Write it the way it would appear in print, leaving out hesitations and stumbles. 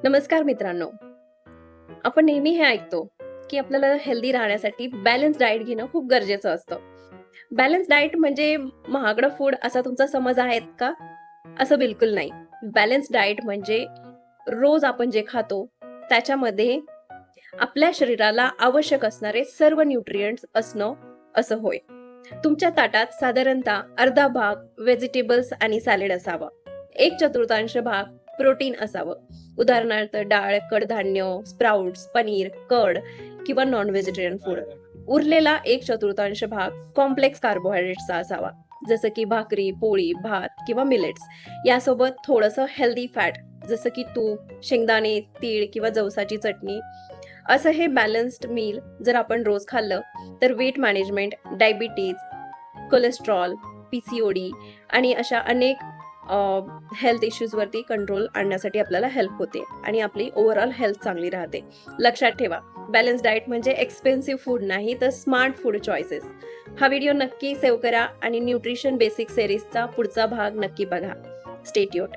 नमस्कार मित्रांनो. आपण नेहमी हे ऐकतो, की आपल्याला हेल्दी राहण्यासाठी बॅलन्स डाएट घेणं खूप गरजेचं असतं. बॅलन्स डाएट म्हणजे महागडं फूड असा तुमचा समज आहे का? असं बिलकुल नाही. बॅलन्स डाएट म्हणजे रोज आपण जे खातो, त्याच्यामध्ये आपल्या शरीराला आवश्यक असणारे सर्व न्यूट्रिएंट्स असणं, असं होय. तुमच्या ताटात साधारणतः अर्धा भाग व्हेजिटेबल्स आणि सॅलड असावा. 1/4 भाग प्रोटीन असावं. उदाहरणार्थ डाळ, कडधान्य, स्प्राउट्स, पनीर, कर्ड किंवा नॉन व्हेजिटेरियन फूड. उरलेला 1/4 भाग कॉम्प्लेक्स कार्बोहायड्रेट्सचा असावा. जसं की भाकरी, पोळी, भात किंवा मिलेट्स. यासोबत थोडंसं हेल्दी फॅट जसं की तूप, शेंगदाणे, तीळ किंवा जवसाची चटणी. असं हे बॅलन्स्ड मील जर आपण रोज खाल्लं तर weight management, diabetes, cholesterol, PCOD आणि अशा अनेक हेल्थ इश्यूजवरती कंट्रोल आणण्यासाठी आपल्याला हेल्प होते आणि आपली ओव्हरऑल हेल्थ चांगली राहते. लक्षात ठेवा, बॅलन्स डाएट म्हणजे एक्सपेन्सिव्ह फूड नाही, तर स्मार्ट फूड चॉईसेस. हा व्हिडिओ नक्की सेव्ह करा आणि न्यूट्रिशन बेसिक सिरीजचा पुढचा भाग नक्की बघा. Stay tuned.